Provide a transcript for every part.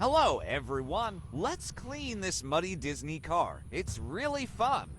Hello, everyone. Let's clean this muddy Disney car. It's really fun.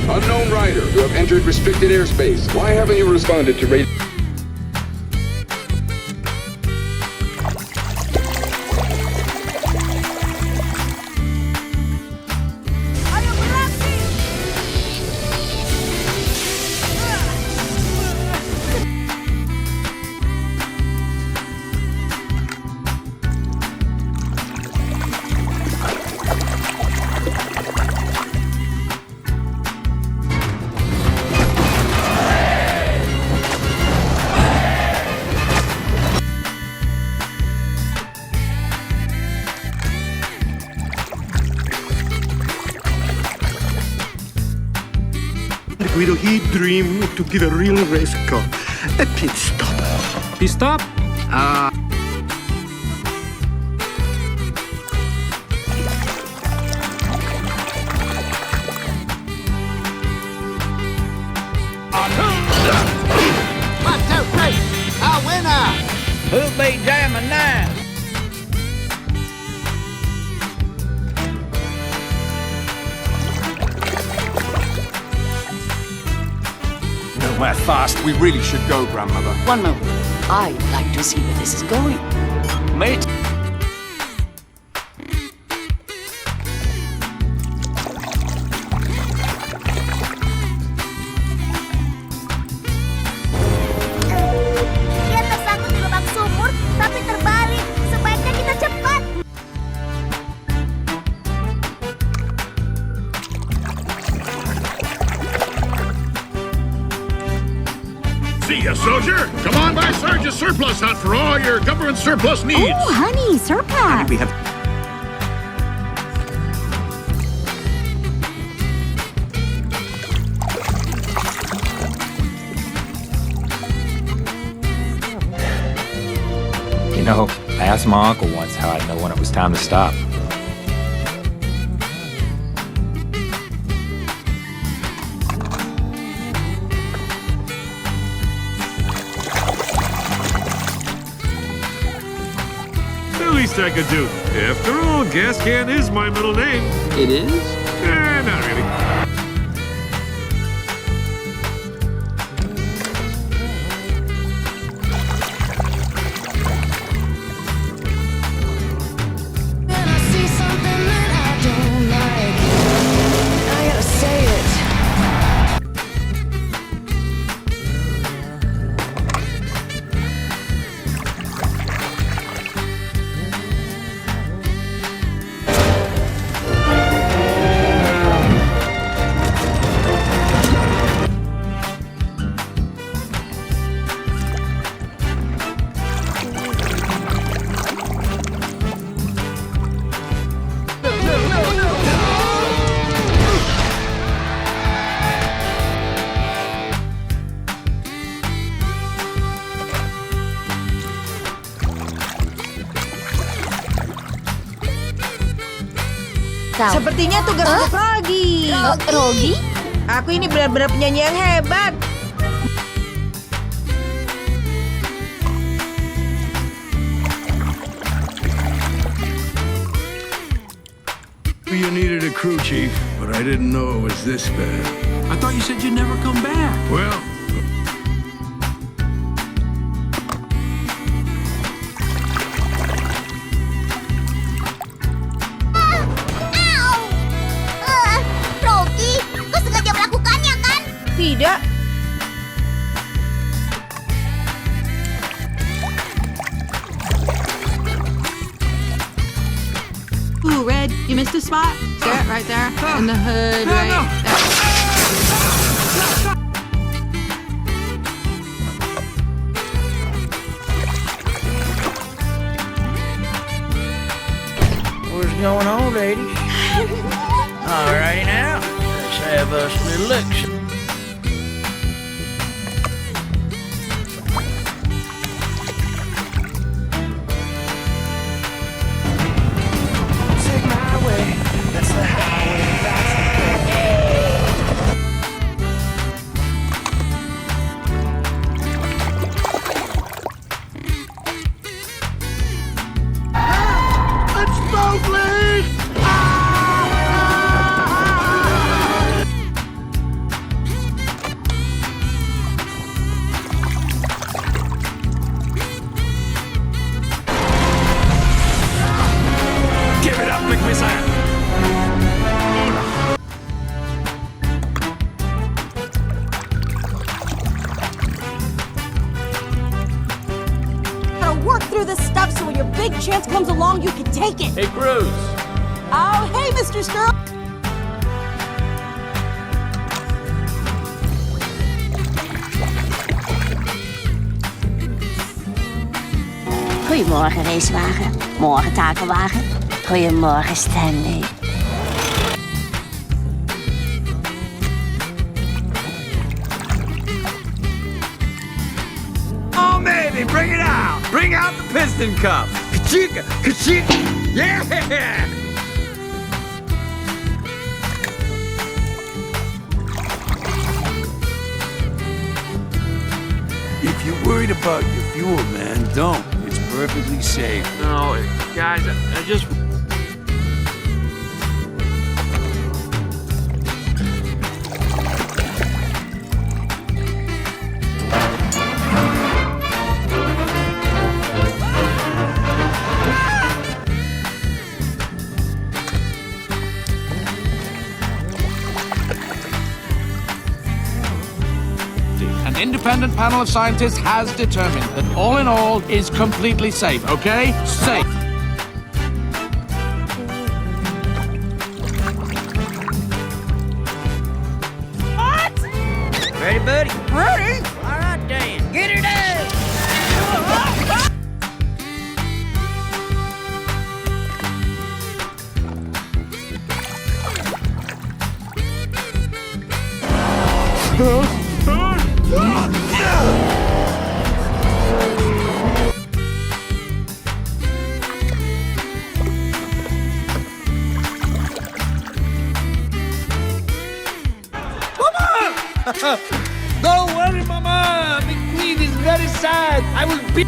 Unknown rider, you have entered restricted airspace. Why haven't you responded to radio? Guido, he dreamed to give a real race car a pit stop. Pit stop? One, two, three, a winner! Who'll be jamming now? How fast we really should go, Grandmother. One moment. I'd like to see where this is going. Mate. Dia tersangkut di lubang sumur, tapi terbalik. Sebaiknya kita cepat. See ya, soldier. Come on by Sergeant Surplus Hunt for all your government surplus needs. Oh, honey, surplus. We have You know, I asked my uncle once how I'd know when it was time to stop. the least I could do. After all, Gas Can is my middle name. It is? Not really. kau? Sepertinya tugas untuk Rogi. Rogi? Aku ini benar-benar penyanyi yang hebat. You needed a crew chief, but I didn't know it was this bad. I thought you said you'd never come back. Well, Rogi, kau sengaja melakukannya kan? Tidak. Ooh, Red, you missed a spot. See it right there in the hood, right there. What's going on, ladies? Alrighty now, let's have us a little look. Work through this stuff so when your big chance comes along, you can take it. Hey, Cruz. Oh, hey, Mr. Sterling. Goedemorgen, racewagen. Morgen, takelwagen. Goedemorgen, Stanley. Oh, maybe, bring it out. Bring out the piston cup. Ka-chicka, ka-chicka. Yeah! If you're worried about your fuel, man, don't. It's perfectly safe. No, guys, I just... An independent panel of scientists has determined that all in all is completely safe, okay? Safe. Ready, buddy? Ready? All right, Dan. Get it out! Don't worry, Mama. The queen is very sad. I will be...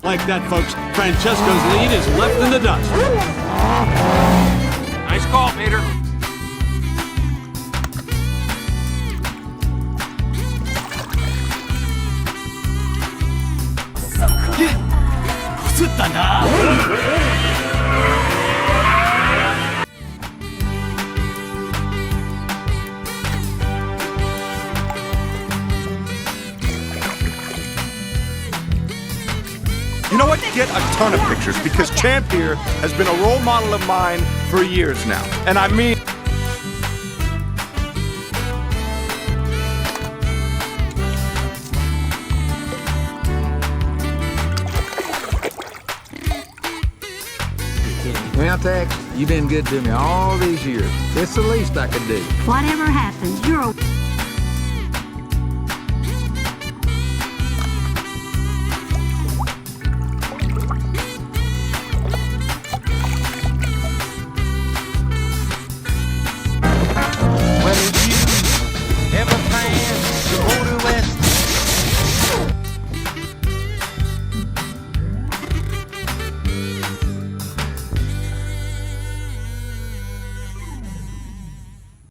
Like that, folks, Francesco's lead is left in the dust. Nice call, Peter. You know what? Get a ton of pictures because Champ here has been a role model of mine for years now. And I mean... Well, Tex, you've been good to me all these years. It's the least I could do. Whatever happens, you're a